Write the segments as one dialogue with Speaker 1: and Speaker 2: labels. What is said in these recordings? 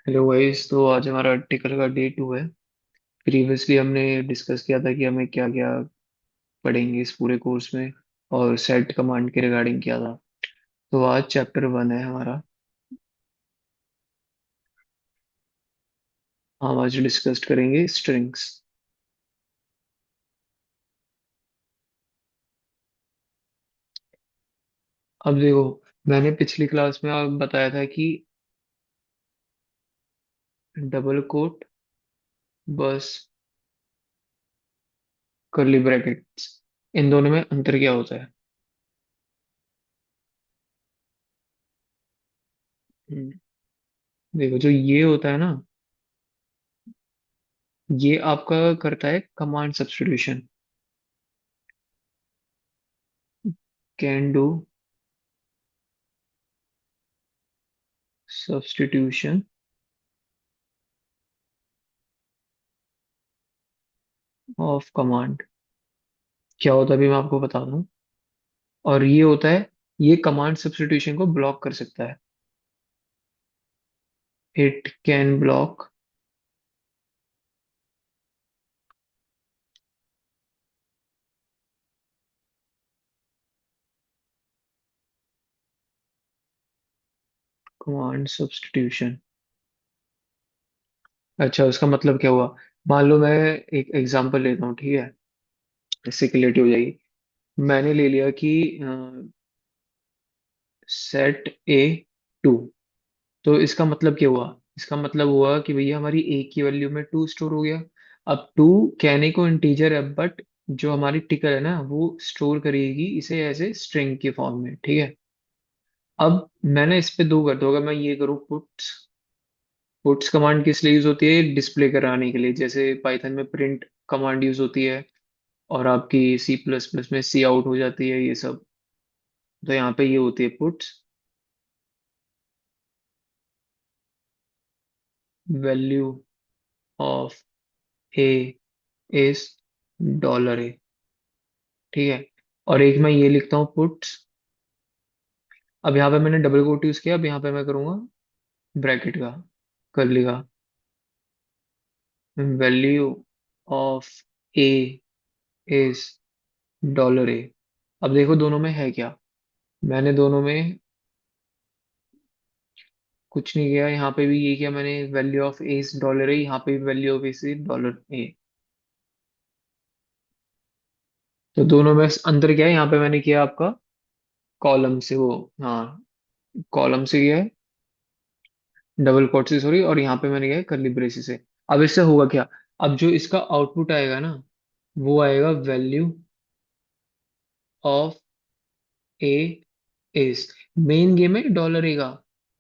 Speaker 1: Hello guys. तो आज हमारा आर्टिकल का डे 2 है। प्रीवियसली हमने डिस्कस किया था कि हमें क्या क्या पढ़ेंगे इस पूरे कोर्स में, और सेट कमांड के रिगार्डिंग किया था। तो आज चैप्टर 1 है हमारा। हम आज डिस्कस करेंगे स्ट्रिंग्स। अब देखो, मैंने पिछली क्लास में आप बताया था कि डबल कोट, बस, कर्ली ब्रैकेट्स, इन दोनों में अंतर क्या होता है। हम्म, देखो, जो ये होता है ना, ये आपका करता है command substitution. Can do substitution of command. क्या होता है अभी मैं आपको बता दूं। और ये होता है, ये कमांड सब्स्टिट्यूशन को ब्लॉक कर सकता है। It can block command substitution. अच्छा, उसका मतलब क्या हुआ। मान लो मैं एक एग्जांपल लेता हूँ, ठीक है, इससे क्लियरिटी हो जाएगी। मैंने ले लिया कि सेट ए टू। तो इसका मतलब क्या हुआ। इसका मतलब हुआ कि भैया हमारी ए की वैल्यू में टू स्टोर हो गया। अब टू कहने को इंटीजर है, बट जो हमारी टिकर है ना, वो स्टोर करेगी इसे एज स्ट्रिंग के फॉर्म में, ठीक है। अब मैंने इस पे दो कर दो, अगर मैं ये करूँ पुट्स। पुट्स कमांड किस लिए यूज होती है, डिस्प्ले कराने के लिए, जैसे पाइथन में प्रिंट कमांड यूज होती है, और आपकी सी प्लस प्लस में सी आउट हो जाती है, ये सब। तो यहाँ पे ये होती है puts value of A is dollar A, ठीक है। और एक मैं ये लिखता हूँ पुट्स। अब यहाँ पे मैंने डबल कोट यूज किया, अब यहाँ पे मैं करूंगा ब्रैकेट का, कर्ली का, value of A is dollar A. अब देखो दोनों में है क्या। मैंने दोनों में कुछ नहीं किया, यहाँ पे भी ये किया मैंने, value of A is dollar A, यहाँ पे भी value of A is dollar A. तो दोनों में अंतर क्या है, यहाँ पे मैंने किया आपका कॉलम से वो, हाँ, कॉलम से किया है, डबल कोट से सॉरी, और यहाँ पे मैंने किया है कर्ली ब्रेसेस से। अब इससे होगा क्या। अब जो इसका आउटपुट आएगा ना, वो आएगा value of A is, main game है डॉलर ए का।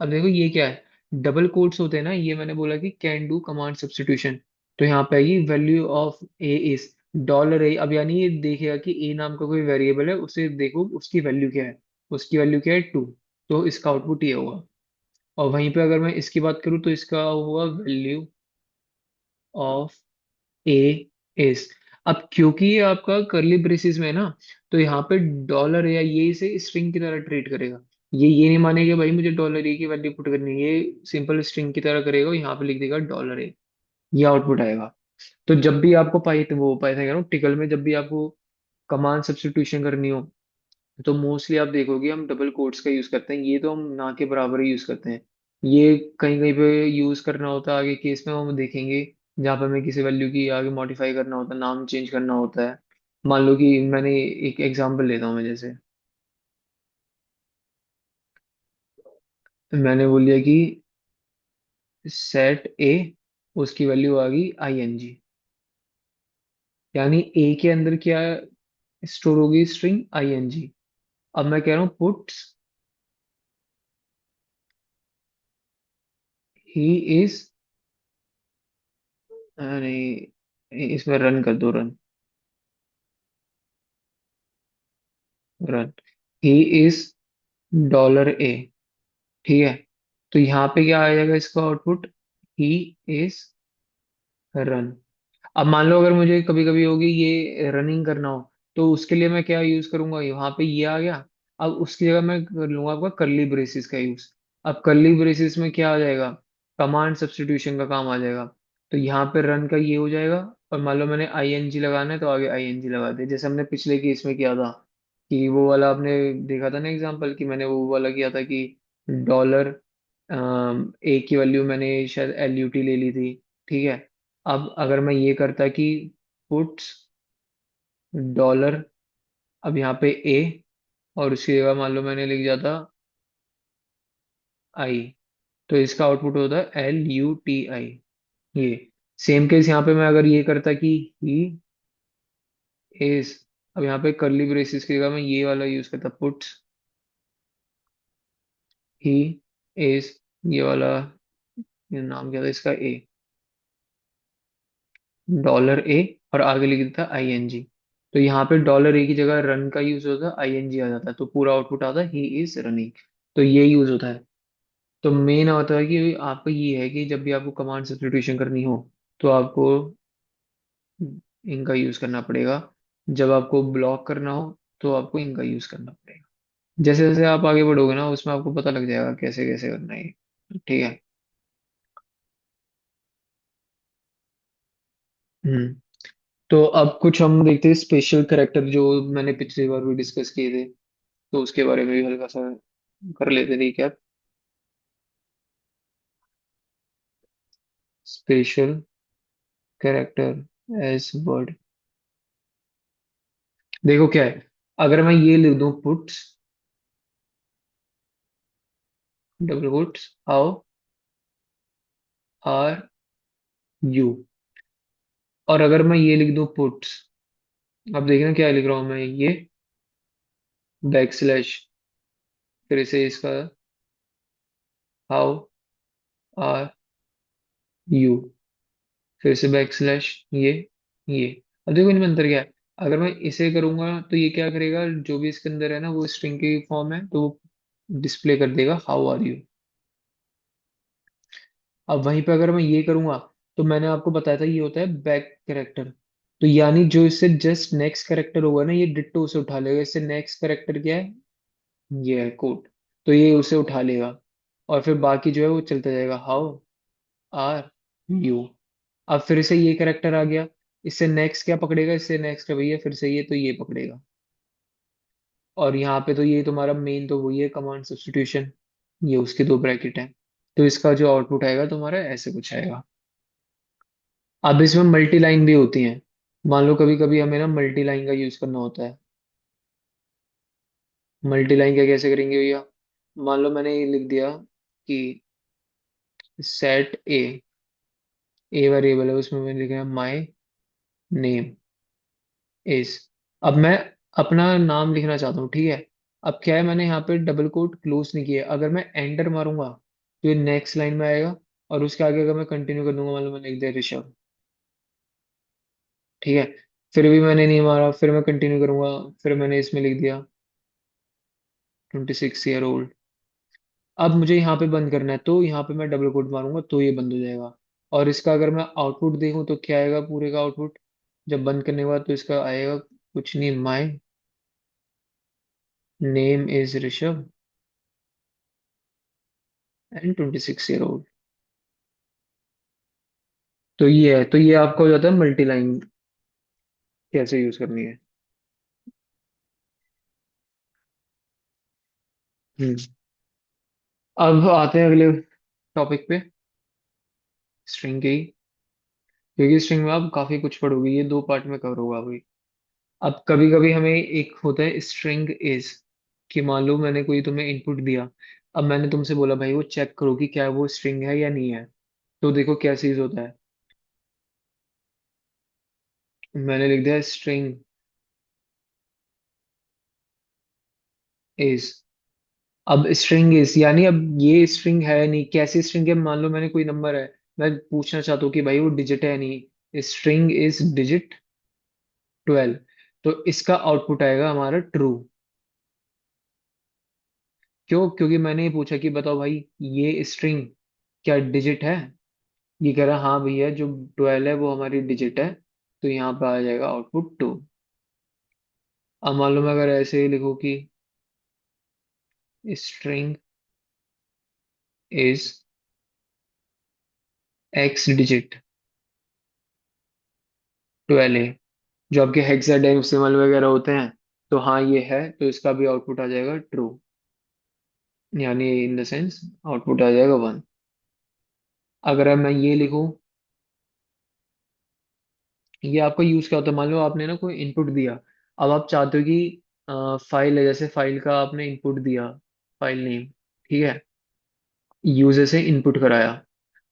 Speaker 1: अब देखो ये क्या है, डबल कोट्स होते हैं ना, ये मैंने बोला कि कैन डू कमांड सब्स्टिट्यूशन। तो यहाँ पे आएगी value of A is dollar A. अब यानी ये देखेगा कि ए नाम का कोई वेरिएबल है, उसे देखो उसकी वैल्यू क्या है। उसकी वैल्यू क्या है, टू। तो इसका आउटपुट ये होगा। और वहीं पे अगर मैं इसकी बात करूँ तो इसका होगा वैल्यू ऑफ ए इज। अब क्योंकि ये आपका करली ब्रेसिस में है ना, तो यहाँ पे डॉलर या ये इसे स्ट्रिंग की तरह ट्रीट करेगा। ये नहीं मानेगा भाई मुझे डॉलर ए की वैल्यू पुट करनी है, ये सिंपल स्ट्रिंग की तरह करेगा, यहाँ पे लिख देगा डॉलर ए। ये आउटपुट आएगा। तो जब भी आपको पाइथन कह रहा हूँ, टिकल में जब भी आपको कमांड सब्स्टिट्यूशन करनी हो, तो मोस्टली आप देखोगे हम डबल कोट्स का यूज करते हैं। ये तो हम ना के बराबर ही यूज करते हैं। ये कहीं कहीं पे यूज करना होता है आगे केस में हम देखेंगे, जहाँ पे हमें किसी वैल्यू की आगे मॉडिफाई करना होता है, नाम चेंज करना होता है। मान लो कि मैंने एक एग्जांपल लेता हूँ मैं, जैसे मैंने बोल दिया कि सेट ए, उसकी वैल्यू आ गई आई एन जी। यानी ए के अंदर क्या स्टोर होगी, स्ट्रिंग आई एन जी। अब मैं कह रहा हूँ पुट्स ही इज, नहीं, इसमें रन कर दो, रन, रन, ही इज डॉलर ए, ठीक है। तो यहाँ पे क्या आ जाएगा इसका आउटपुट, ही इज रन। अब मान लो अगर मुझे कभी कभी होगी ये रनिंग करना हो, तो उसके लिए मैं क्या यूज करूंगा, यहाँ पे ये आ गया। अब उसकी जगह मैं कर लूंगा आपका कर्ली ब्रेसिस का यूज। अब कर्ली ब्रेसिस में क्या आ जाएगा, कमांड सब्स्टिट्यूशन का काम आ जाएगा। तो यहाँ पे रन का ये हो जाएगा, और मान लो मैंने आईएनजी लगाना है तो आगे आईएनजी लगा दे, जैसे हमने पिछले केस में किया था। कि वो वाला आपने देखा था ना एग्जांपल, कि मैंने वो वाला किया था कि डॉलर ए की वैल्यू मैंने शायद एलयूटी ले ली थी। ठीक है। अब अगर मैं ये करता कि पुट्स डॉलर, अब यहाँ पे ए, और उसकी जगह मान लो मैंने लिख दिया था आई, तो इसका आउटपुट होता है LUTI। ये सेम केस यहाँ पे मैं अगर ये करता कि ही इज, अब यहाँ पे कर्ली ब्रेसिस की जगह मैं ये वाला यूज करता, पुट्स ही इज, ये वाला, ये नाम क्या था इसका, ए, डॉलर ए, और आगे लिख देता ING। तो यहाँ पे डॉलर ए की जगह रन का यूज होता है, ING आ जाता है, तो पूरा आउटपुट आता है ही इज रनिंग। तो ये यूज होता है। तो मेन होता है कि आपको ये है कि जब भी आपको कमांड सब्स्टिट्यूशन करनी हो तो आपको इनका यूज करना पड़ेगा। जब आपको ब्लॉक करना हो तो आपको इनका यूज करना पड़ेगा। जैसे जैसे आप आगे बढ़ोगे ना, उसमें आपको पता लग जाएगा कैसे कैसे करना है। ठीक है। हम्म। तो अब कुछ हम देखते हैं स्पेशल कैरेक्टर, जो मैंने पिछली बार भी डिस्कस किए थे, तो उसके बारे में भी हल्का सा कर लेते थे क्या। स्पेशल कैरेक्टर एज वर्ड, देखो क्या है। अगर मैं ये लिख दूं puts double quotes how are you, और अगर मैं ये लिख दूं पुट्स, अब देखना क्या लिख रहा हूं मैं, ये बैक स्लैश, फिर से इसका हाउ आर यू, फिर से बैक स्लैश, ये। अब देखो इनमें अंतर क्या है। अगर मैं इसे करूंगा तो ये क्या करेगा, जो भी इसके अंदर है ना वो स्ट्रिंग की फॉर्म है, तो वो डिस्प्ले कर देगा हाउ आर यू। अब वहीं पे अगर मैं ये करूंगा, तो मैंने आपको बताया था ये होता है बैक कैरेक्टर। तो यानी जो इससे जस्ट नेक्स्ट कैरेक्टर होगा ना, ये डिट्टो उसे उठा लेगा। इससे नेक्स्ट कैरेक्टर क्या है, ये है कोड, तो ये उसे उठा लेगा। और फिर बाकी जो है वो चलता जाएगा हाउ आर यू। अब फिर से ये कैरेक्टर आ गया, इससे नेक्स्ट क्या पकड़ेगा, इससे नेक्स्ट है भैया फिर से ये, तो ये पकड़ेगा। और यहाँ पे तो ये तुम्हारा मेन तो वही है कमांड सब्स्टिट्यूशन, ये उसके दो ब्रैकेट हैं। तो इसका जो आउटपुट आएगा तुम्हारा ऐसे कुछ आएगा। अब इसमें मल्टी लाइन भी होती हैं। मान लो कभी कभी हमें ना मल्टी लाइन का यूज करना होता है। मल्टी लाइन क्या कैसे करेंगे भैया, मान लो मैंने ये लिख दिया कि सेट ए वेरिएबल है, उसमें मैंने लिखा है माई नेम इज। अब मैं अपना नाम लिखना चाहता हूँ, ठीक है। अब क्या है, मैंने यहाँ पे डबल कोट क्लोज नहीं किया, अगर मैं एंटर मारूंगा तो ये नेक्स्ट लाइन में आएगा। और उसके आगे अगर मैं कंटिन्यू कर दूंगा, मान लो मैंने लिख दिया ऋषभ, ठीक है। फिर भी मैंने नहीं मारा, फिर मैं कंटिन्यू करूंगा, फिर मैंने इसमें लिख दिया 26 ईयर ओल्ड। अब मुझे यहाँ पे बंद करना है, तो यहाँ पे मैं डबल कोट मारूंगा तो ये बंद हो जाएगा। और इसका अगर मैं आउटपुट देखूं तो क्या आएगा, पूरे का आउटपुट जब बंद करने के बाद, तो इसका आएगा कुछ नहीं, my name is Rishabh and 26 year old. तो ये है, तो ये आपका हो जाता है मल्टी लाइन कैसे यूज करनी है। हम्म। अब आते हैं अगले टॉपिक पे, स्ट्रिंग के ही, क्योंकि स्ट्रिंग में आप काफी कुछ पढ़ोगे, ये दो पार्ट में कवर होगा अभी। अब कभी कभी हमें एक होता है स्ट्रिंग इज, कि मान लो मैंने कोई तुम्हें इनपुट दिया। अब मैंने तुमसे बोला भाई वो चेक करो कि क्या वो स्ट्रिंग है या नहीं है। तो देखो क्या चीज होता है, मैंने लिख दिया स्ट्रिंग इज। अब स्ट्रिंग इज यानी अब ये स्ट्रिंग है नहीं, कैसी स्ट्रिंग है, मान लो मैंने कोई नंबर है, मैं पूछना चाहता हूँ कि भाई वो डिजिट है नहीं, स्ट्रिंग इज डिजिट 12, तो इसका आउटपुट आएगा हमारा ट्रू। क्यों, क्योंकि मैंने ये पूछा कि बताओ भाई ये स्ट्रिंग क्या डिजिट है। ये कह रहा हाँ भैया जो 12 है वो हमारी डिजिट है, तो यहाँ पे आ जाएगा आउटपुट 2। अब मान लो मैं अगर ऐसे ही लिखूँ कि स्ट्रिंग इज एक्स डिजिट 12 है, जो आपके हेक्साडेसिमल वगैरह होते हैं। तो हाँ ये है, तो इसका भी आउटपुट आ जाएगा ट्रू, यानी इन द सेंस आउटपुट आ जाएगा 1। अगर अब मैं ये लिखूं, ये आपका यूज क्या होता है, मान लो आपने ना कोई इनपुट दिया। अब आप चाहते हो कि फाइल है, जैसे फाइल का आपने इनपुट दिया, फाइल नेम, ठीक है, यूजर से इनपुट कराया।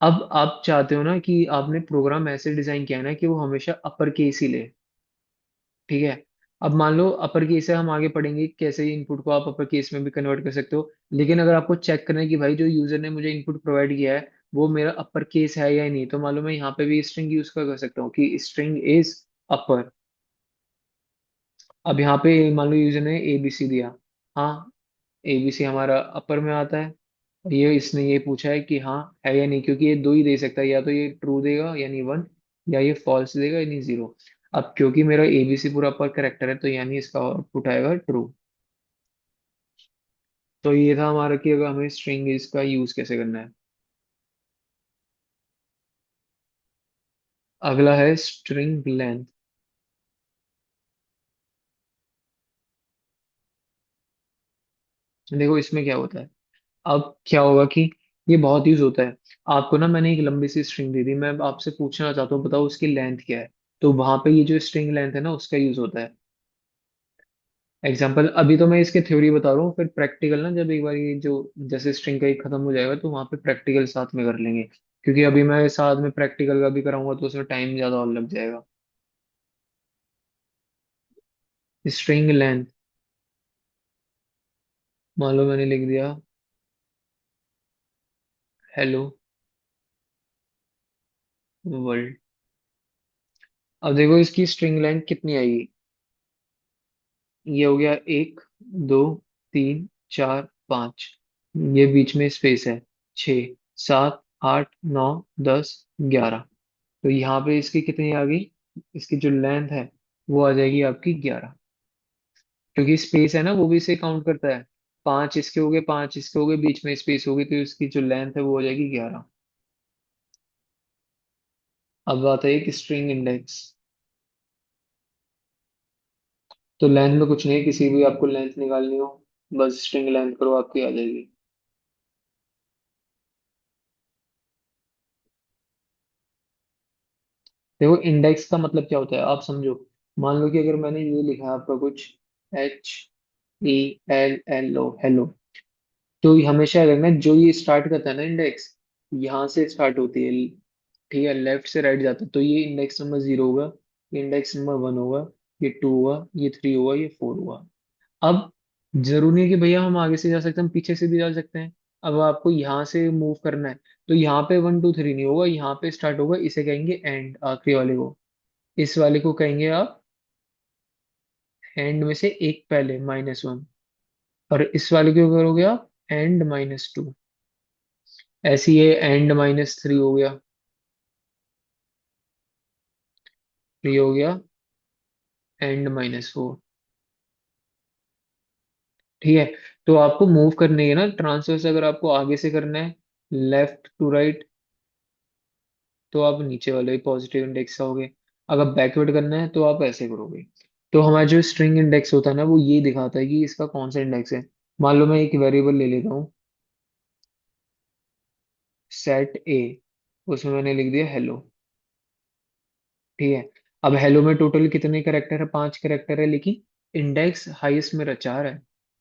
Speaker 1: अब आप चाहते हो ना कि आपने प्रोग्राम ऐसे डिजाइन किया है ना कि वो हमेशा अपर केस ही ले, ठीक है। अब मान लो अपर केस है, हम आगे पढ़ेंगे कैसे इनपुट को आप अपर केस में भी कन्वर्ट कर सकते हो। लेकिन अगर आपको चेक करना है कि भाई जो यूजर ने मुझे इनपुट प्रोवाइड किया है वो मेरा अपर केस है या नहीं, तो मान लो मैं यहाँ पे भी स्ट्रिंग यूज कर सकता हूँ कि स्ट्रिंग इज अपर। अब यहाँ पे मान लो यूजर ने एबीसी दिया, हाँ एबीसी हमारा अपर में आता है। ये इसने ये पूछा है कि हाँ है या नहीं, क्योंकि ये दो ही दे सकता है, या तो ये ट्रू देगा यानी 1, या ये फॉल्स देगा यानी 0। अब क्योंकि मेरा एबीसी पूरा अपर करेक्टर है तो यानी इसका आउटपुट आएगा ट्रू। तो ये था हमारा कि अगर हमें स्ट्रिंग इसका यूज कैसे करना है। अगला है स्ट्रिंग लेंथ। देखो इसमें क्या होता है, अब क्या होगा कि ये बहुत यूज होता है। आपको ना मैंने एक लंबी सी स्ट्रिंग दे दी, मैं आपसे पूछना चाहता हूँ बताओ उसकी लेंथ क्या है। तो वहां पे ये जो स्ट्रिंग लेंथ है ना उसका यूज होता है। एग्जाम्पल अभी तो मैं इसके थ्योरी बता रहा हूँ, फिर प्रैक्टिकल ना जब एक बार ये जो जैसे स्ट्रिंग का ही खत्म हो जाएगा तो वहां पे प्रैक्टिकल साथ में कर लेंगे, क्योंकि अभी मैं साथ में प्रैक्टिकल का भी कराऊंगा तो उसमें टाइम ज्यादा और लग जाएगा। स्ट्रिंग लेंथ, मान लो मैंने लिख दिया हेलो वर्ल्ड। अब देखो इसकी स्ट्रिंग लेंथ कितनी आएगी, ये हो गया 1, 2, 3, 4, 5, ये बीच में स्पेस है 6, 7, 8, 9, 10, 11। तो यहाँ पे इसकी कितनी आ गई, इसकी जो लेंथ है वो आ जाएगी आपकी 11, क्योंकि स्पेस है ना वो भी इसे काउंट करता है। 5 इसके हो गए, 5 इसके हो गए, बीच में स्पेस हो गई, तो इसकी जो लेंथ है वो हो जाएगी 11। अब बात है कि स्ट्रिंग इंडेक्स। तो लेंथ में कुछ नहीं है, किसी भी आपको लेंथ निकालनी हो बस स्ट्रिंग लेंथ करो आपकी आ जाएगी। देखो इंडेक्स का मतलब क्या होता है आप समझो। मान लो कि अगर मैंने ये लिखा है आपका कुछ HELLO हेलो, तो ये हमेशा रखना जो ये स्टार्ट करता है ना इंडेक्स, यहाँ से स्टार्ट होती है, ठीक है, लेफ्ट से राइट जाता है, तो ये इंडेक्स नंबर 0 होगा, ये इंडेक्स नंबर 1 होगा, ये 2 होगा, ये 3 होगा, ये 4 होगा। अब जरूरी नहीं है कि भैया हम आगे से जा सकते हैं, हम पीछे से भी जा सकते हैं। अब आपको यहाँ से मूव करना है तो यहाँ पे 1, 2, 3 नहीं होगा, यहाँ पे स्टार्ट होगा, इसे कहेंगे एंड, आखिरी वाले को। इस वाले को कहेंगे आप एंड में से एक पहले -1। और इस वाले को करोगे आप एंड -2। ऐसे ये एंड -3 हो गया, 3 हो गया, एंड -4, ठीक है। तो आपको मूव करने है ना ट्रांसफर से, अगर आपको आगे से करना है लेफ्ट टू राइट तो आप नीचे वाले पॉजिटिव इंडेक्स आओगे, अगर बैकवर्ड करना है तो आप ऐसे करोगे। तो हमारा जो स्ट्रिंग इंडेक्स होता है ना वो ये दिखाता है कि इसका कौन सा इंडेक्स है। मान लो मैं एक वेरिएबल ले लेता हूँ सेट ए, उसमें मैंने लिख दिया हेलो, ठीक है। अब हेलो में टोटल कितने करेक्टर है, 5 करेक्टर है, लेकिन इंडेक्स हाईएस्ट मेरा 4 है,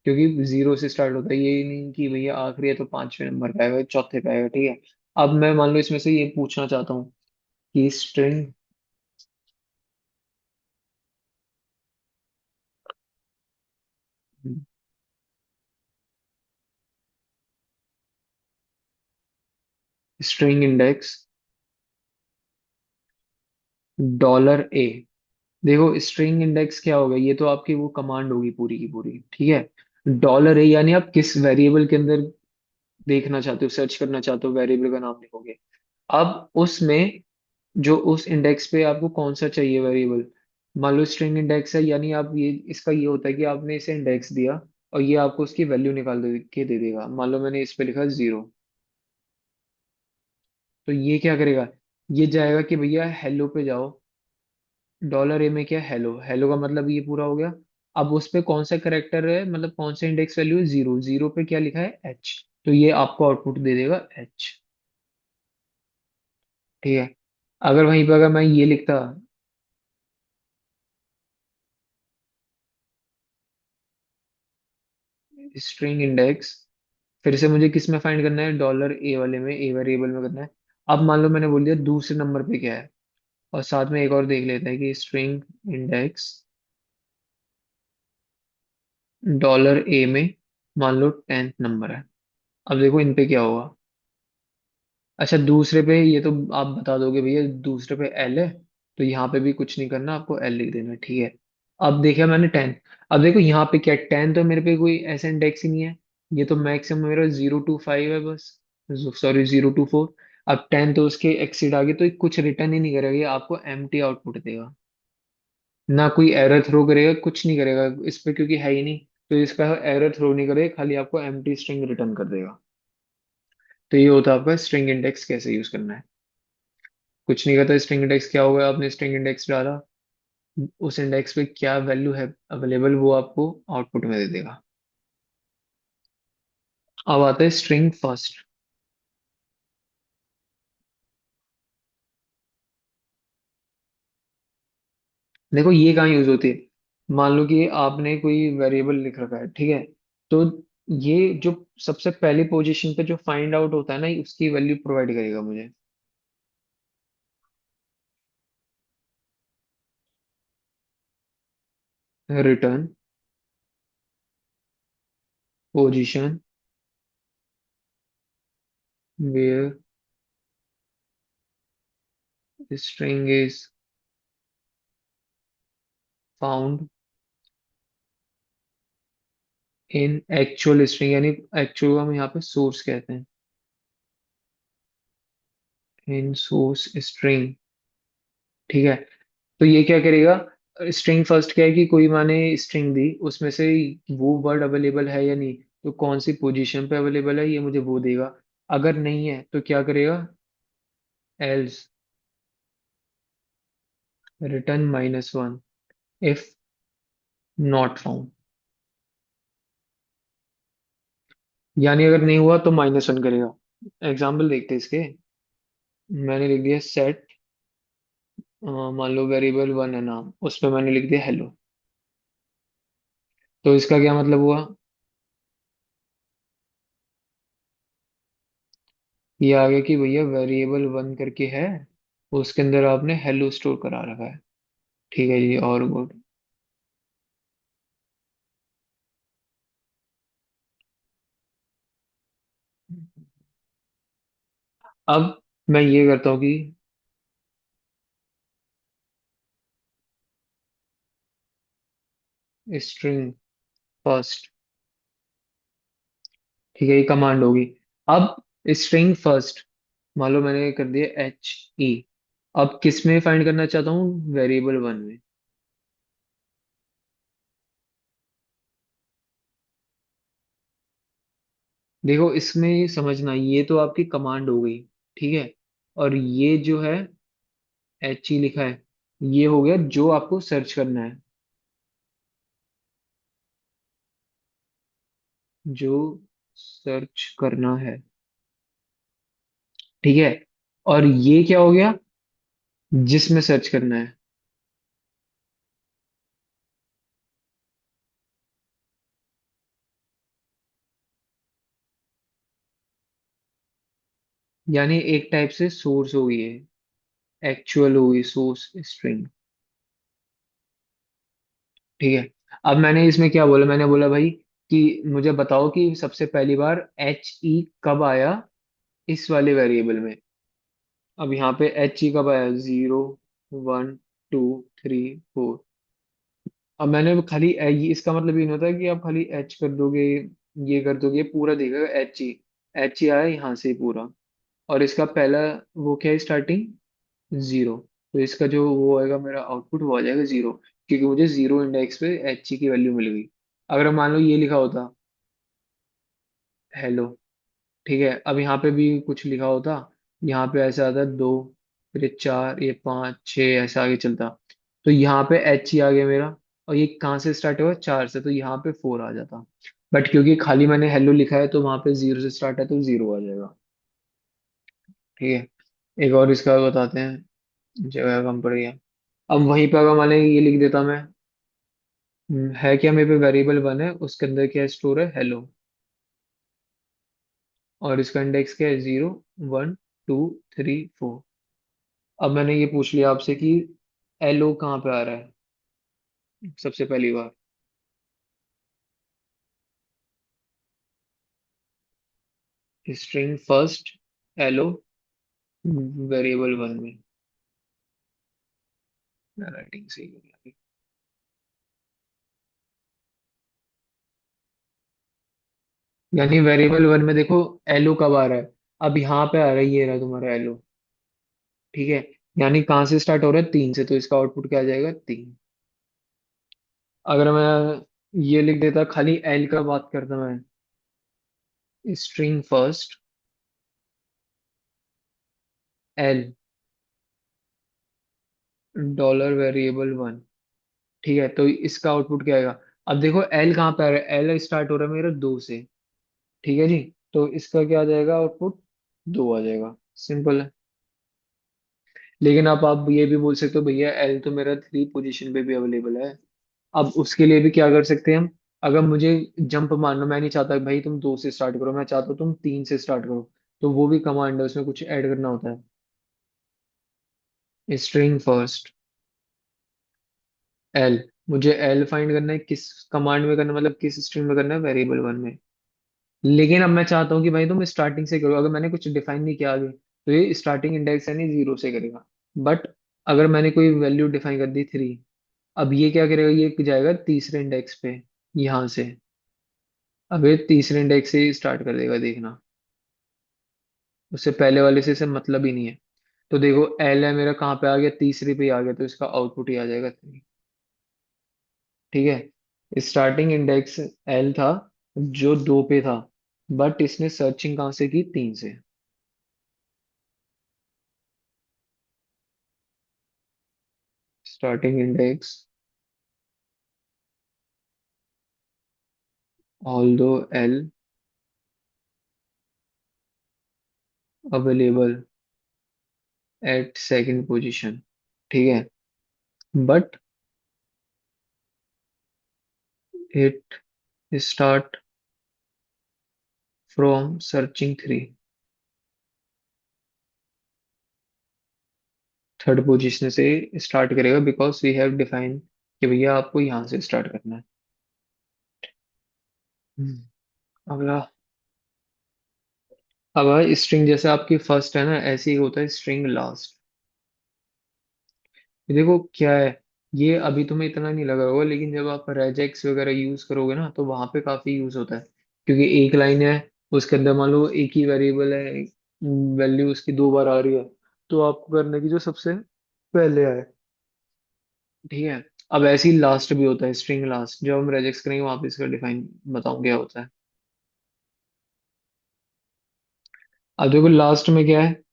Speaker 1: क्योंकि 0 से स्टार्ट होता है, ये नहीं कि भैया आखिरी है तो 5वें नंबर पे आएगा, चौथे पे आएगा, ठीक है। अब मैं मान लो इसमें से ये पूछना चाहता हूँ कि स्ट्रिंग इंडेक्स $A। देखो स्ट्रिंग इंडेक्स क्या होगा, ये तो आपकी वो कमांड होगी पूरी की पूरी, ठीक है। $A यानी आप किस वेरिएबल के अंदर देखना चाहते हो, सर्च करना चाहते हो, वेरिएबल का नाम लिखोगे। अब उसमें जो उस इंडेक्स पे आपको कौन सा चाहिए वेरिएबल, मान लो स्ट्रिंग इंडेक्स है, यानी आप ये इसका ये होता है कि आपने इसे इंडेक्स दिया और ये आपको उसकी वैल्यू निकाल के दे देगा। मान लो मैंने इस पे लिखा 0, तो ये क्या करेगा, ये जाएगा कि भैया हेलो पे जाओ। डॉलर ए में क्या, हेलो, हेलो का मतलब ये पूरा हो गया। अब उस पे कौन सा करेक्टर है, मतलब कौन सा इंडेक्स वैल्यू है, जीरो, जीरो पे क्या लिखा है, एच। तो ये आपको आउटपुट दे देगा एच। ठीक है। अगर वहीं पे अगर मैं ये लिखता, स्ट्रिंग इंडेक्स, फिर से मुझे किस में फाइंड करना है, डॉलर ए वाले में, ए वेरिएबल में करना है। अब मान लो मैंने बोल दिया दूसरे नंबर पे क्या है, और साथ में एक और देख लेते हैं कि स्ट्रिंग इंडेक्स डॉलर ए में मान लो 10th नंबर है। अब देखो इन पे क्या होगा। अच्छा दूसरे पे ये तो आप बता दोगे भैया, दूसरे पे एल है, तो यहाँ पे भी कुछ नहीं करना, आपको एल लिख देना, ठीक है। अब देखा मैंने 10। अब देखो यहाँ पे क्या, 10 तो मेरे पे कोई ऐसा इंडेक्स ही नहीं है। ये तो मैक्सिमम मेरा 0 to 5 है बस, सॉरी 0 to 4। अब 10 तो उसके एक्सीड आ गए, तो ये कुछ रिटर्न ही नहीं करेगा, ये आपको एम्प्टी आउटपुट देगा। ना कोई एरर थ्रो करेगा, कुछ नहीं करेगा इस पे, क्योंकि है ही नहीं। तो इसका एरर थ्रो नहीं करेगा, खाली आपको एम्प्टी स्ट्रिंग रिटर्न कर देगा। तो ये होता है आपका स्ट्रिंग इंडेक्स कैसे यूज करना है। कुछ नहीं करता, स्ट्रिंग इंडेक्स क्या होगा, आपने स्ट्रिंग इंडेक्स डाला, उस इंडेक्स पे क्या वैल्यू है अवेलेबल वो आपको आउटपुट में दे देगा। अब आता है स्ट्रिंग फर्स्ट। देखो ये कहाँ यूज होती है, मान लो कि आपने कोई वेरिएबल लिख रखा है, ठीक है। तो ये जो सबसे पहली पोजीशन पे जो फाइंड आउट होता है ना, उसकी वैल्यू प्रोवाइड करेगा मुझे। Return position where string is found in actual string, यानी एक्चुअल हम यहाँ पे सोर्स कहते हैं, इन सोर्स स्ट्रिंग। ठीक है। तो ये क्या करेगा, स्ट्रिंग फर्स्ट क्या है कि कोई माने स्ट्रिंग दी, उसमें से वो वर्ड अवेलेबल है या नहीं, तो कौन सी पोजीशन पे अवेलेबल है ये मुझे वो देगा। अगर नहीं है तो क्या करेगा, else return -1 if not found. यानी अगर नहीं हुआ तो -1 करेगा। एग्जाम्पल देखते हैं इसके। मैंने लिख दिया सेट, मान लो वेरिएबल वन है नाम, उस पर मैंने लिख दिया हेलो। तो इसका क्या मतलब हुआ, ये आ गया कि भैया वेरिएबल वन करके है, उसके अंदर आपने हेलो स्टोर करा रखा है। ठीक है जी, और गुड। अब मैं ये करता हूँ कि स्ट्रिंग फर्स्ट, ठीक है, ये कमांड होगी। अब स्ट्रिंग फर्स्ट, मान लो मैंने कर दिया HE। अब किस में फाइंड करना चाहता हूँ, वेरिएबल वन में। देखो इसमें ये समझना, ये तो आपकी कमांड हो गई, ठीक है। और ये जो है HE लिखा है, ये हो गया जो आपको सर्च करना है, जो सर्च करना है, ठीक है। और ये क्या हो गया, जिसमें सर्च करना है। यानी एक टाइप से सोर्स हो गई है, एक्चुअल हो गई सोर्स स्ट्रिंग। ठीक है। अब मैंने इसमें क्या बोला, मैंने बोला भाई कि मुझे बताओ कि सबसे पहली बार HE कब आया इस वाले वेरिएबल में। अब यहाँ पे HE कब आया, 0 1 2 3 4। अब मैंने खाली इसका मतलब ये नहीं होता कि आप खाली एच कर दोगे, ये कर दोगे, पूरा देखेगा HE आया यहाँ से पूरा। और इसका पहला वो क्या है, स्टार्टिंग 0। तो इसका जो वो आएगा मेरा आउटपुट, वो आ जाएगा 0, क्योंकि मुझे 0 इंडेक्स पे HE की वैल्यू मिल गई। अगर मान लो ये लिखा होता हेलो, ठीक है, अब यहाँ पे भी कुछ लिखा होता, यहाँ पे ऐसे आता है 2, फिर ये 4, ये 5, 6, ऐसे आगे चलता। तो यहाँ पे एच ही आ गया मेरा। और ये कहाँ से स्टार्ट हुआ, 4 से, तो यहाँ पे 4 आ जाता। बट क्योंकि खाली मैंने हेलो लिखा है तो वहां पे 0 से स्टार्ट है तो 0 आ जाएगा। ठीक है, एक और इसका बताते हैं, जगह कम पड़ गया। अब वहीं पे अगर मैंने ये लिख देता मैं, है क्या मेरे पे वेरिएबल 1 है, उसके अंदर क्या स्टोर है, हेलो। और इसका इंडेक्स क्या है, 0, 1, 2, 3, 4। अब मैंने ये पूछ लिया आपसे कि एलओ कहाँ पे आ रहा है सबसे पहली बार। स्ट्रिंग फर्स्ट एलओ वेरिएबल 1 में। राइटिंग सही है। यानी वेरिएबल 1 में देखो एलओ कब आ रहा है, अब यहाँ पे आ रहा है, ये रहा तुम्हारा एलओ। ठीक है, यानी कहाँ से स्टार्ट हो रहा है, 3 से, तो इसका आउटपुट क्या आ जाएगा, 3। अगर मैं ये लिख देता खाली एल का बात करता मैं, string first L dollar variable 1। ठीक है, तो इसका आउटपुट क्या आएगा। अब देखो एल कहाँ पे आ रहा है, एल स्टार्ट हो रहा है मेरा 2 से। ठीक है जी, तो इसका क्या आ जाएगा आउटपुट, 2 आ जाएगा। सिंपल है। लेकिन अब आप ये भी बोल सकते हो भैया एल तो मेरा 3 पोजीशन पे भी अवेलेबल है। अब उसके लिए भी क्या कर सकते हैं हम, अगर मुझे जंप मारना, मैं नहीं चाहता कि भाई तुम 2 से स्टार्ट करो, मैं चाहता हूँ तुम 3 से स्टार्ट करो, तो वो भी कमांड है, उसमें कुछ ऐड करना होता है। स्ट्रिंग फर्स्ट एल, मुझे एल फाइंड करना है, किस कमांड में करना है, मतलब किस स्ट्रिंग में करना है, वेरिएबल 1 में। लेकिन अब मैं चाहता हूँ कि भाई तुम स्टार्टिंग से करो, अगर मैंने कुछ डिफाइन नहीं किया आगे तो ये स्टार्टिंग इंडेक्स है नहीं, 0 से करेगा। बट अगर मैंने कोई वैल्यू डिफाइन कर दी 3, अब ये क्या करेगा, ये जाएगा तीसरे इंडेक्स पे यहाँ से। अब ये तीसरे इंडेक्स से स्टार्ट कर देगा, देखना। उससे पहले वाले से इसे मतलब ही नहीं है। तो देखो एल है मेरा, कहाँ पे आ गया, तीसरे पे ही आ गया, तो इसका आउटपुट ही आ जाएगा 3। ठीक है, स्टार्टिंग इंडेक्स एल था जो 2 पे था, बट इसने सर्चिंग कहाँ से की, 3 से। Starting index although L available at second position। ठीक है, but it start from searching 3, third position से स्टार्ट करेगा, बिकॉज वी हैव डिफाइन कि भैया आपको यहाँ से स्टार्ट करना है। अगला, अब स्ट्रिंग जैसे आपकी फर्स्ट है ना, ऐसे ही होता है स्ट्रिंग लास्ट। ये देखो क्या है, ये अभी तुम्हें इतना नहीं लगा होगा, लेकिन जब आप रेजेक्स वगैरह यूज करोगे ना तो वहां पे काफी यूज होता है। क्योंकि एक लाइन है, उसके अंदर मान लो एक ही वेरिएबल है, वैल्यू उसकी 2 बार आ रही है, तो आपको करना है कि जो सबसे पहले आए। ठीक है, अब ऐसे ही लास्ट भी होता है, स्ट्रिंग लास्ट, जब हम रेजेक्स करेंगे वहां पे इसका डिफाइन बताऊंगे क्या होता है। अब देखो लास्ट में क्या है,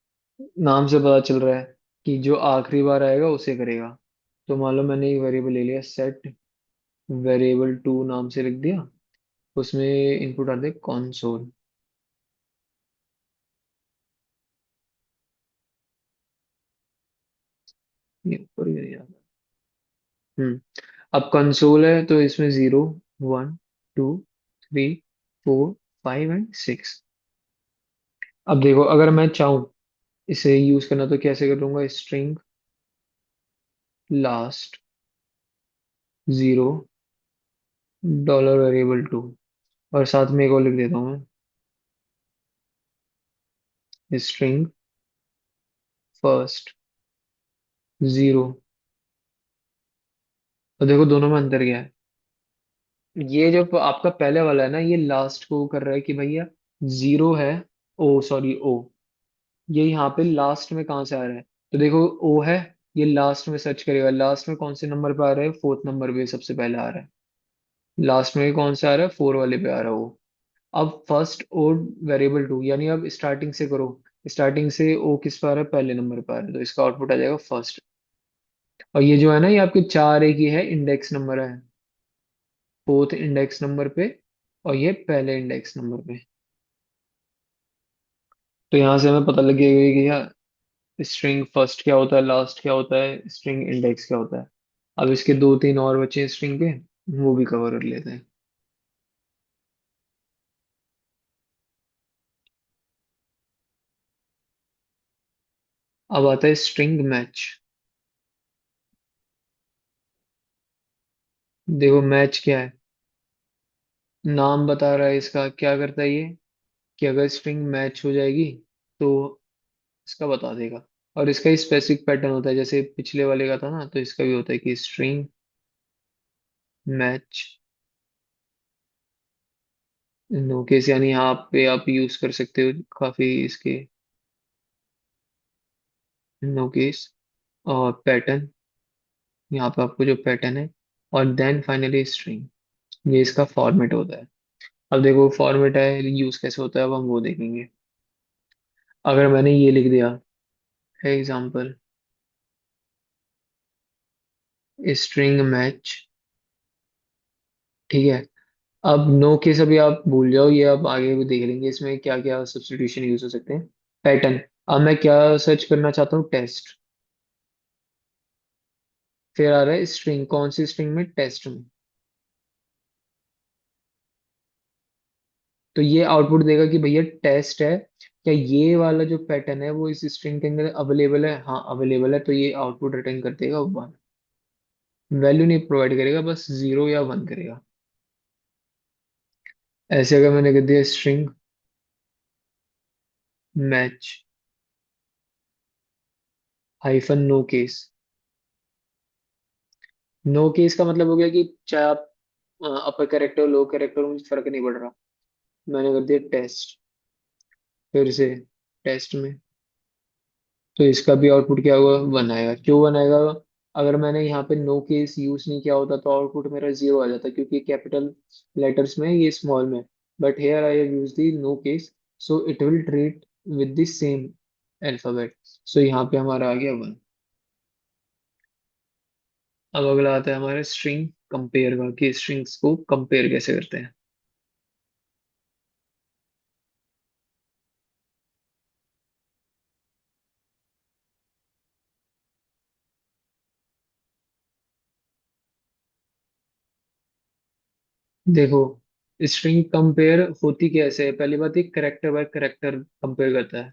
Speaker 1: नाम से पता चल रहा है कि जो आखिरी बार आएगा उसे करेगा। तो मान लो मैंने एक वेरिएबल ले लिया, सेट वेरिएबल 2 नाम से लिख दिया, उसमें इनपुट आते कंसोल। ये ऊपर ही नहीं आता। हम्म, अब कंसोल है तो इसमें 0, 1, 2, 3, 4, 5 एंड 6। अब देखो अगर मैं चाहूँ इसे यूज करना तो कैसे करूंगा, स्ट्रिंग लास्ट 0 डॉलर वेरिएबल 2, और साथ में एक और लिख देता हूँ मैं, स्ट्रिंग फर्स्ट 0। तो देखो दोनों में अंतर क्या है, ये जो आपका पहले वाला है ना, ये लास्ट को कर रहा है कि भैया 0 है, ओ सॉरी ओ, ये यहाँ पे लास्ट में कहाँ से आ रहा है, तो देखो ओ है, ये लास्ट में सर्च करेगा, लास्ट में कौन से नंबर पे आ रहा है, 4th नंबर पे सबसे पहले आ रहा है। लास्ट में कौन सा आ रहा है, 4 वाले पे आ रहा है वो। अब फर्स्ट और वेरिएबल 2, यानी अब स्टार्टिंग से करो, स्टार्टिंग से ओ किस पर आ रहा है, पहले नंबर पर आ रहा है, तो इसका आउटपुट आ जाएगा फर्स्ट। और ये जो है ना, ये आपके चार एक ही है, इंडेक्स नंबर है, फोर्थ इंडेक्स नंबर पे, और ये पहले इंडेक्स नंबर पे। तो यहाँ से हमें पता लगेगा कि यार स्ट्रिंग फर्स्ट क्या होता है, लास्ट क्या होता है, स्ट्रिंग इंडेक्स क्या होता है। अब इसके दो तीन और बचे हैं स्ट्रिंग के, वो भी कवर कर लेते हैं। अब आता है स्ट्रिंग मैच। देखो मैच क्या है, नाम बता रहा है इसका, क्या करता है ये, कि अगर स्ट्रिंग मैच हो जाएगी तो इसका बता देगा। और इसका स्पेसिफिक पैटर्न होता है, जैसे पिछले वाले का था ना, तो इसका भी होता है कि स्ट्रिंग मैच नो केस, यानी यहाँ पे आप यूज कर सकते हो काफी इसके नो केस और पैटर्न, यहाँ पे आपको जो पैटर्न है, और देन फाइनली स्ट्रिंग, ये इसका फॉर्मेट होता है। अब देखो फॉर्मेट है, यूज कैसे होता है, अब हम वो देखेंगे। अगर मैंने ये लिख दिया एग्जाम्पल स्ट्रिंग मैच, ठीक है। अब नो केस अभी आप भूल जाओ, ये आप आगे भी देख लेंगे इसमें क्या क्या सब्स्टिट्यूशन यूज हो सकते हैं। पैटर्न, अब मैं क्या सर्च करना चाहता हूँ, टेस्ट, फिर आ रहा है स्ट्रिंग, कौन सी स्ट्रिंग में, टेस्ट में। तो ये आउटपुट देगा कि भैया टेस्ट है, क्या ये वाला जो पैटर्न है वो इस स्ट्रिंग के अंदर अवेलेबल है, हाँ अवेलेबल है, तो ये आउटपुट रिटर्न कर देगा वन। वैल्यू नहीं प्रोवाइड करेगा, बस जीरो या वन करेगा। ऐसे अगर मैंने कर दिया string match hyphen no case, no case का मतलब हो गया कि चाहे आप अपर कैरेक्टर लो कैरेक्टर, मुझे फर्क नहीं पड़ रहा, मैंने कर दिया टेस्ट, फिर से टेस्ट में, तो इसका भी आउटपुट क्या होगा, वन आएगा। क्यों वन आएगा, अगर मैंने यहाँ पे नो केस यूज नहीं किया होता तो आउटपुट मेरा जीरो आ जाता, क्योंकि कैपिटल लेटर्स में है, ये स्मॉल में। But here I have use the no case, so it will treat with the same alphabet, so यहाँ पे हमारा आ गया वन। अब अगला आता है हमारे स्ट्रिंग कंपेयर का, कि स्ट्रिंग्स को कंपेयर कैसे करते हैं। देखो स्ट्रिंग कंपेयर होती कैसे है, पहली बात, एक करेक्टर बाय करेक्टर कंपेयर करता है।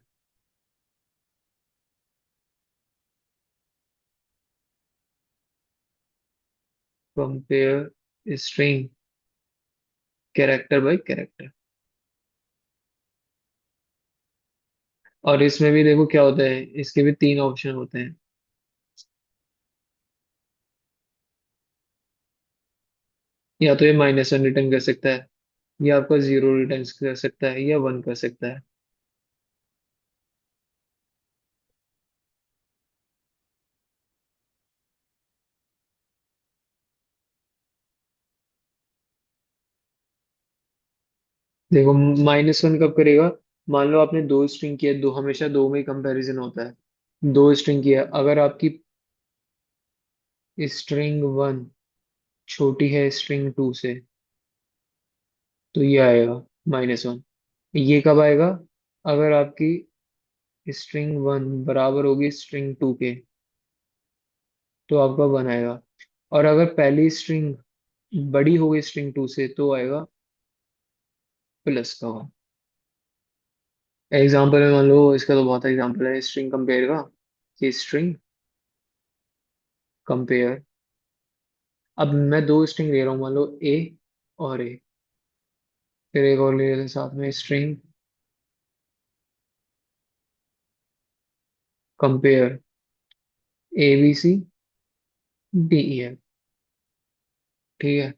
Speaker 1: Compare string character bye character. और इसमें भी देखो क्या होता है, इसके भी तीन ऑप्शन होते हैं। या तो ये माइनस वन रिटर्न कर सकता है, या आपका जीरो रिटर्न कर सकता है, या वन कर सकता है। देखो माइनस वन कब करेगा, मान लो आपने दो स्ट्रिंग किया, दो हमेशा दो में कंपैरिजन होता है, दो स्ट्रिंग किया, अगर आपकी स्ट्रिंग वन छोटी है स्ट्रिंग टू से, तो ये आएगा माइनस वन। ये कब आएगा, अगर आपकी स्ट्रिंग वन बराबर होगी स्ट्रिंग टू के, तो आपका वन आएगा। और अगर पहली स्ट्रिंग बड़ी होगी स्ट्रिंग टू से, तो आएगा प्लस का वन। एग्जाम्पल में मान लो, इसका तो बहुत एग्जाम्पल है स्ट्रिंग कंपेयर का, कि स्ट्रिंग कंपेयर, अब मैं दो स्ट्रिंग ले रहा हूँ, मान लो ए और ए, फिर एक और ले लेते हैं साथ में, string compare A B C D E F, ठीक है।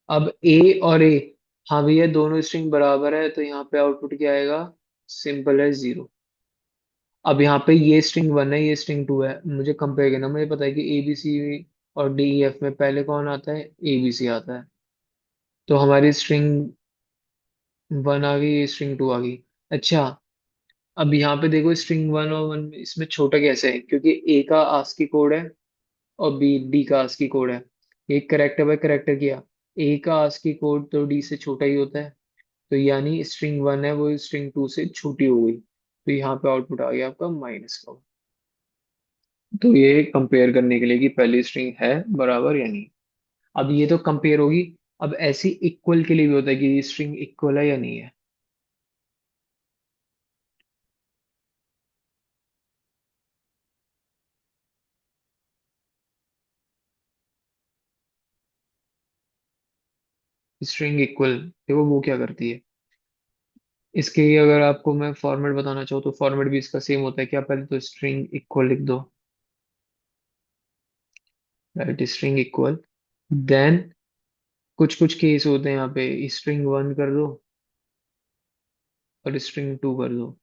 Speaker 1: अब ए और ए, हाँ भैया दोनों स्ट्रिंग बराबर है, तो यहाँ पे आउटपुट क्या आएगा, सिंपल है जीरो। अब यहाँ पे ये स्ट्रिंग वन है, ये स्ट्रिंग टू है, मुझे कंपेयर करना, मुझे पता है कि ए बी सी और डी ई एफ में पहले कौन आता है, ए बी सी आता है। तो हमारी स्ट्रिंग वन आ गई, स्ट्रिंग टू आ गई। अच्छा, अब यहाँ पे देखो स्ट्रिंग वन और वन में इसमें छोटा कैसे है, क्योंकि ए का आस्की कोड है और बी डी का आस्की कोड है। एक करेक्टर बाय करेक्टर किया, ए का आस्की कोड तो डी से छोटा ही होता है, तो यानी स्ट्रिंग वन है वो स्ट्रिंग टू से छोटी हो गई, तो यहाँ पे आउटपुट आ गया आपका माइनस का। तो ये कंपेयर करने के लिए कि पहली स्ट्रिंग है बराबर या नहीं। अब ये तो कंपेयर होगी। अब ऐसी इक्वल के लिए भी होता है कि स्ट्रिंग इक्वल है या नहीं है। स्ट्रिंग इक्वल देखो वो क्या करती है। इसके अगर आपको मैं फॉर्मेट बताना चाहूँ तो फॉर्मेट भी इसका सेम होता है। क्या, पहले तो स्ट्रिंग इक्वल लिख दो, राइट, स्ट्रिंग इक्वल, देन कुछ कुछ केस होते हैं यहाँ पे, स्ट्रिंग वन कर दो और स्ट्रिंग टू कर दो।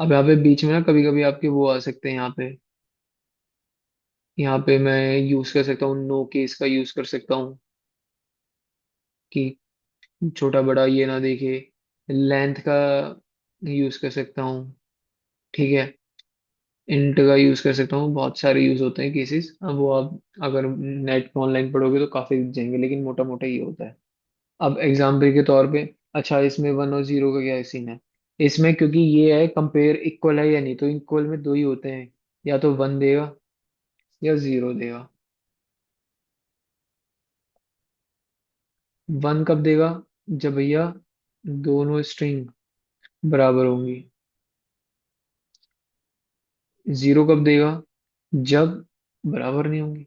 Speaker 1: अब यहाँ पे बीच में ना कभी कभी आपके वो आ सकते हैं यहाँ पे मैं यूज कर सकता हूँ, नो केस का यूज कर सकता हूँ कि छोटा बड़ा ये ना देखे। लेंथ का यूज कर सकता हूँ, ठीक है। इंट का यूज कर सकता हूँ, बहुत सारे यूज होते हैं केसेस। अब वो आप अगर नेट पे ऑनलाइन पढ़ोगे तो काफी दिख जाएंगे, लेकिन मोटा मोटा ये होता है। अब एग्जाम्पल के तौर पे, अच्छा इसमें वन और जीरो का क्या सीन है। इसमें क्योंकि ये है कंपेयर इक्वल है या नहीं, तो इक्वल में दो ही होते हैं, या तो वन देगा या जीरो देगा। वन कब देगा, जब भैया दोनों स्ट्रिंग बराबर होंगी। जीरो कब देगा, जब बराबर नहीं होंगी।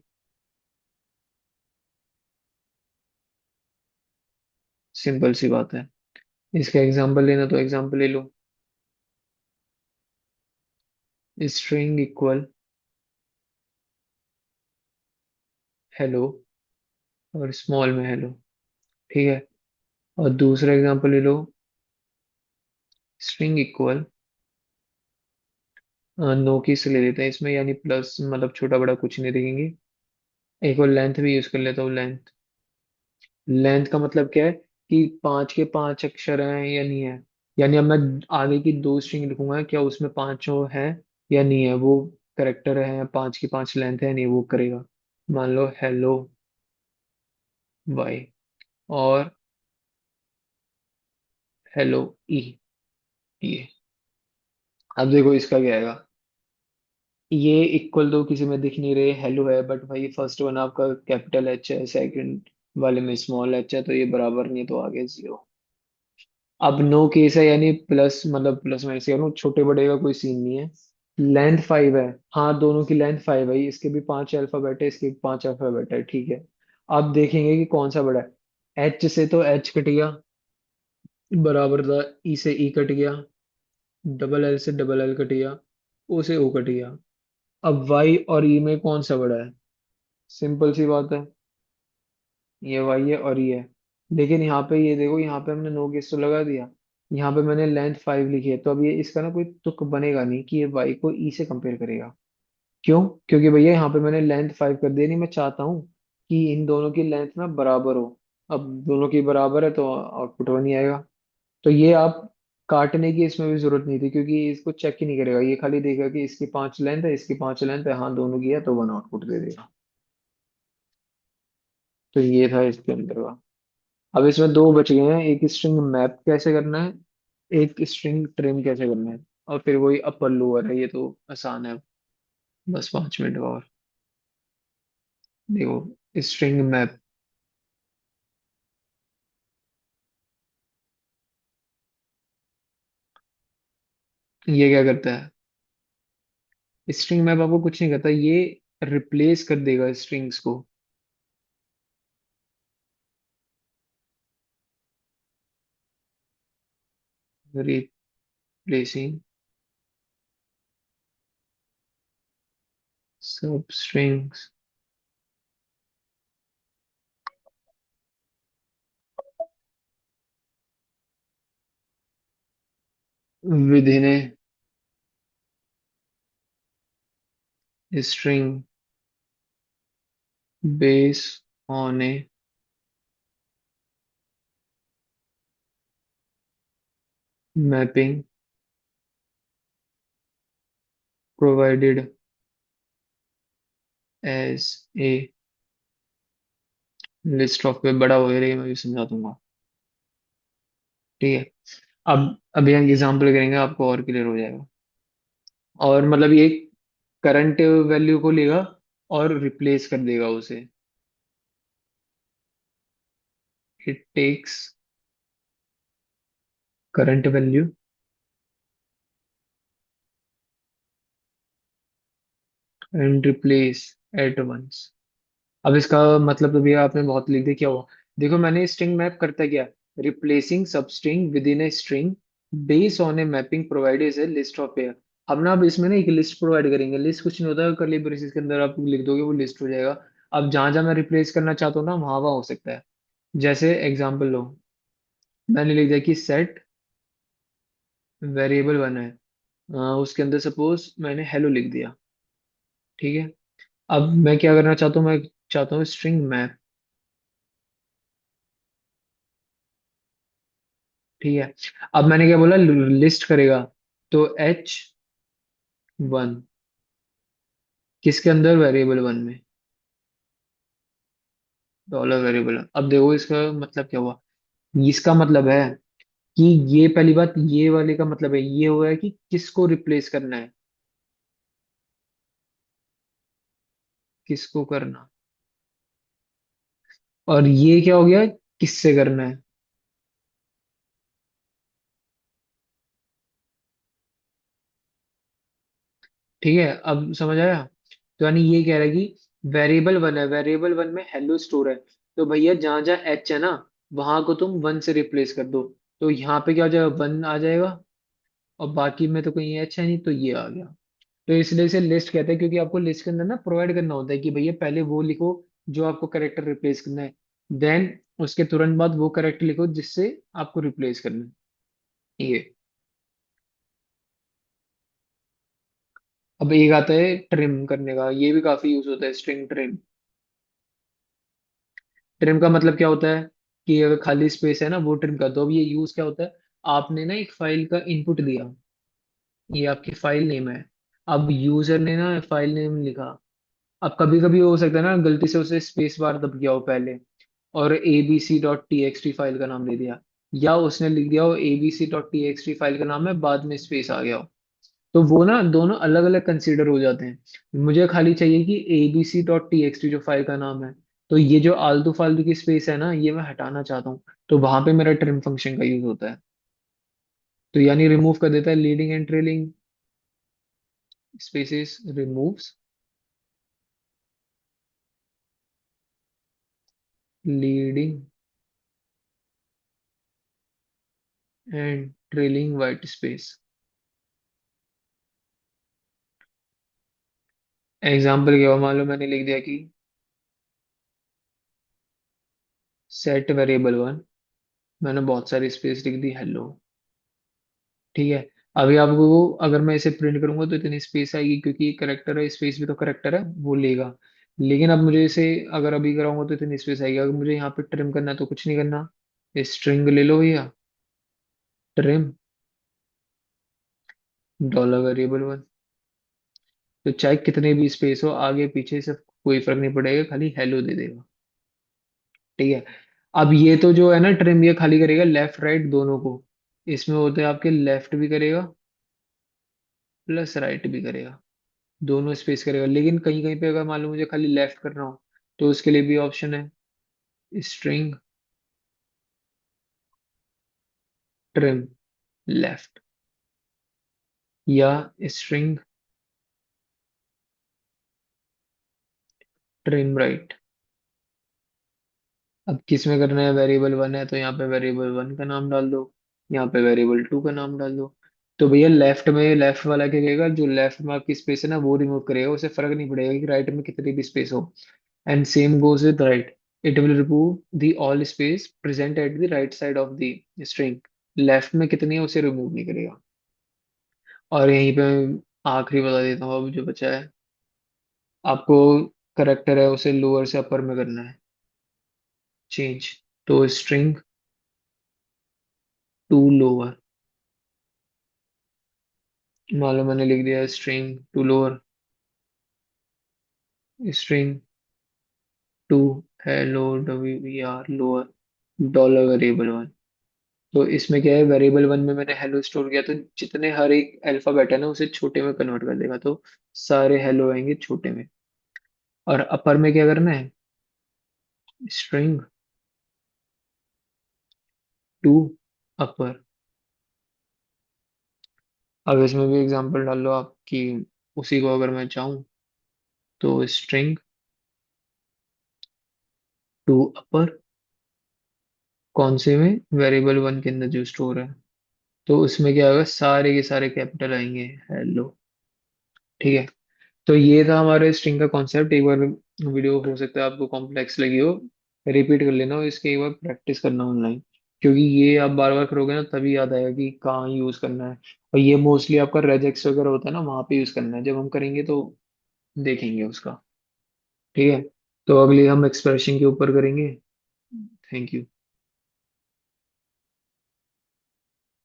Speaker 1: सिंपल सी बात है। इसका एग्जांपल लेना तो एग्जांपल ले लो। स्ट्रिंग इक्वल हेलो और स्मॉल में हेलो, ठीक है। और दूसरा एग्जांपल ले लो, स्ट्रिंग इक्वल नो की से ले लेते हैं इसमें, यानी प्लस मतलब छोटा बड़ा कुछ नहीं देखेंगे। एक और लेंथ भी यूज कर लेता हूँ, लेंथ। लेंथ का मतलब क्या है कि पांच के पांच अक्षर हैं या नहीं है, यानी अब मैं आगे की दो स्ट्रिंग लिखूंगा, क्या उसमें पांचों है या नहीं है, वो करेक्टर है, पांच की पांच लेंथ है नहीं, वो करेगा। मान लो हेलो वाई और हेलो ई, ये। अब देखो इसका क्या आएगा। ये इक्वल तो किसी में दिख नहीं रहे, हेलो है, बट भाई फर्स्ट वन आपका कैपिटल एच है, सेकंड वाले में स्मॉल एच है, तो ये बराबर नहीं, तो आगे जीरो। अब नो केस है, यानी प्लस मतलब प्लस माइनस या छोटे बड़े का कोई सीन नहीं है। लेंथ फाइव है, हाँ दोनों की लेंथ फाइव है, इसके भी पांच अल्फाबेट है, इसके भी पांच अल्फाबेट है, ठीक है। अब देखेंगे कि कौन सा बड़ा है। एच से तो एच कट गया, बराबर था, ई से ई कट गया, डबल एल से डबल एल कट गया, ओ से ओ कट गया। अब वाई और ई में कौन सा बड़ा है। सिंपल सी बात है, ये वाई है और ये है। लेकिन यहाँ पे ये देखो, यहाँ पे हमने नो गेस तो लगा दिया, यहाँ पे मैंने लेंथ फाइव लिखी है, तो अब ये इसका ना कोई तुक बनेगा नहीं कि ये वाई को ई से कंपेयर करेगा। क्यों, क्योंकि भैया यहाँ पे मैंने लेंथ फाइव कर दिया, नहीं मैं चाहता हूँ कि इन दोनों की लेंथ ना बराबर हो। अब दोनों की बराबर है तो आउटपुट वन ही आएगा। तो ये आप काटने की इसमें भी जरूरत नहीं थी, क्योंकि इसको चेक ही नहीं करेगा, ये खाली देखेगा कि इसकी पांच लेंथ है, इसकी पांच लेंथ है, हाँ दोनों की है, तो वन आउटपुट दे देगा। तो ये था इसके अंदर का। अब इसमें दो बच गए हैं, एक स्ट्रिंग मैप कैसे करना है, एक स्ट्रिंग ट्रिम कैसे करना है, और फिर वही अपर लोअर है, ये तो आसान है। बस 5 मिनट और। देखो स्ट्रिंग मैप, ये क्या करता है। स्ट्रिंग मैप आपको कुछ नहीं करता, ये रिप्लेस कर देगा स्ट्रिंग्स को। Replacing substrings with in a string base on a mapping provided as a list of, पे बड़ा हो रही है, मैं भी समझा दूंगा। ठीक है। अब अभी हम एग्जाम्पल करेंगे, आपको और क्लियर हो जाएगा। और मतलब ये करंट वैल्यू को लेगा और रिप्लेस कर देगा उसे। It takes current value and replace at once. अब इसका मतलब तो भैया आपने बहुत लिख दिया, क्या हुआ? देखो मैंने स्ट्रिंग मैप करता क्या, रिप्लेसिंग सब string with in a string base on a mapping provide is a list of pair. हम ना अब इसमें ना एक लिस्ट प्रोवाइड करेंगे। लिस्ट कुछ नहीं होता है, करली ब्रेसिस के अंदर आप लिख दोगे वो लिस्ट हो जाएगा। अब जहां जहां मैं रिप्लेस करना चाहता हूँ ना, वहां वहां हो सकता है। जैसे एग्जाम्पल लो, मैंने लिख दिया कि सेट वेरिएबल वन है, उसके अंदर सपोज मैंने हेलो लिख दिया। ठीक है। अब मैं क्या करना चाहता हूँ, मैं चाहता हूँ स्ट्रिंग मैप। ठीक है। अब मैंने क्या बोला, लिस्ट करेगा, तो H1 किसके अंदर, वेरिएबल वन में, डॉलर वेरिएबल। अब देखो इसका मतलब क्या हुआ। इसका मतलब है कि ये पहली बात, ये वाले का मतलब है, ये हुआ है कि किसको रिप्लेस करना है, किसको करना। और ये क्या हो गया, किससे करना है। ठीक है, अब समझ आया। तो यानी ये कह रहा है कि वेरिएबल वन है, वेरिएबल वन में हेलो स्टोर है, तो भैया जहां जहां एच है ना, वहां को तुम वन से रिप्लेस कर दो। तो यहाँ पे क्या हो जाएगा, वन आ जाएगा। और बाकी में तो कहीं एच है नहीं, तो ये आ गया। तो इसलिए इसे लिस्ट कहते हैं, क्योंकि आपको लिस्ट के अंदर ना प्रोवाइड करना होता है कि भैया पहले वो लिखो जो आपको करेक्टर रिप्लेस करना है, देन उसके तुरंत बाद वो करेक्टर लिखो जिससे आपको रिप्लेस करना है। ये अब एक आता है ट्रिम करने का, ये भी काफी यूज होता है, स्ट्रिंग ट्रिम। ट्रिम का मतलब क्या होता है कि अगर खाली स्पेस है ना, वो ट्रिम कर दो। अब ये यूज क्या होता है, आपने ना एक फाइल का इनपुट दिया, ये आपकी फाइल नेम है। अब यूजर ने ना फाइल नेम लिखा। अब कभी कभी हो सकता है ना, गलती से उसे स्पेस बार दब गया हो पहले, और abc.txt फाइल का नाम दे दिया, या उसने लिख दिया हो abc.txt फाइल का नाम है, बाद में स्पेस आ गया हो, तो वो ना दोनों अलग अलग कंसीडर हो जाते हैं। मुझे खाली चाहिए कि abc.txt जो फाइल का नाम है, तो ये जो आलतू फालतू की स्पेस है ना, ये मैं हटाना चाहता हूँ, तो वहां पे मेरा ट्रिम फंक्शन का यूज होता है। तो यानी रिमूव कर देता है, leading and trailing spaces removes leading and trailing white space. Example क्या हुआ, मान लो मैंने लिख दिया कि सेट वेरिएबल वन, मैंने बहुत सारी स्पेस लिख दी हेलो। ठीक है। अभी आपको अगर मैं इसे प्रिंट करूंगा तो इतनी स्पेस आएगी, क्योंकि करेक्टर है, स्पेस भी तो करेक्टर है, वो लेगा। लेकिन अब मुझे इसे अगर अभी कराऊंगा तो इतनी स्पेस आएगी। अगर मुझे यहाँ पे ट्रिम करना है तो कुछ नहीं करना, स्ट्रिंग ले लो भैया, ट्रिम डॉलर वेरिएबल वन, तो चाहे कितने भी स्पेस हो आगे पीछे से कोई फर्क नहीं पड़ेगा, खाली हेलो दे देगा। ठीक है। अब ये तो जो है ना ट्रिम, ये खाली करेगा लेफ्ट राइट दोनों को। इसमें होते हैं आपके, लेफ्ट भी करेगा प्लस राइट भी करेगा, दोनों स्पेस करेगा। लेकिन कहीं कहीं पे अगर मान लो मुझे खाली लेफ्ट करना हो, तो उसके लिए भी ऑप्शन है, स्ट्रिंग ट्रिम लेफ्ट, या स्ट्रिंग ट्रिम राइट। अब किस में करना है, वेरिएबल वन है तो यहाँ पे वेरिएबल वन का नाम डाल दो, यहाँ पे वेरिएबल टू का नाम डाल दो। तो भैया लेफ्ट में लेफ्ट वाला क्या करेगा, जो लेफ्ट में आपकी स्पेस है ना वो रिमूव करेगा, उसे फर्क नहीं पड़ेगा कि राइट में कितनी भी स्पेस हो। And same goes with right, it will remove the all space present at the right side of the string. Left में कितनी है उसे रिमूव नहीं करेगा। और यहीं पे आखिरी बता देता हूँ, अब जो बचा है आपको, करेक्टर है उसे लोअर से अपर में करना है चेंज, तो स्ट्रिंग टू लोअर, मान लो मैंने लिख दिया string to lower, string to hello WER lower dollar variable one. तो इसमें क्या है, वेरिएबल वन में मैंने हेलो स्टोर किया, तो जितने हर एक अल्फाबेट है ना उसे छोटे में कन्वर्ट कर देगा, तो सारे हेलो आएंगे छोटे में। और अपर में क्या करना है, स्ट्रिंग टू अपर। अब इसमें भी एग्जांपल डाल लो आप कि उसी को अगर मैं चाहूँ तो स्ट्रिंग टू अपर, कौन से में, वेरिएबल वन के अंदर जो स्टोर है, तो उसमें क्या होगा, सारे के सारे कैपिटल आएंगे, हेलो। ठीक है। तो ये था हमारे स्ट्रिंग का कॉन्सेप्ट। एक बार वीडियो हो सकता है आपको कॉम्प्लेक्स लगी हो, रिपीट कर लेना और इसके एक बार प्रैक्टिस करना ऑनलाइन, क्योंकि ये आप बार बार करोगे ना तभी याद आएगा कि कहाँ यूज करना है। और ये मोस्टली आपका रेजेक्स वगैरह होता है ना, वहां पे यूज करना है, जब हम करेंगे तो देखेंगे उसका। ठीक है। तो अगली हम एक्सप्रेशन के ऊपर करेंगे। Thank you.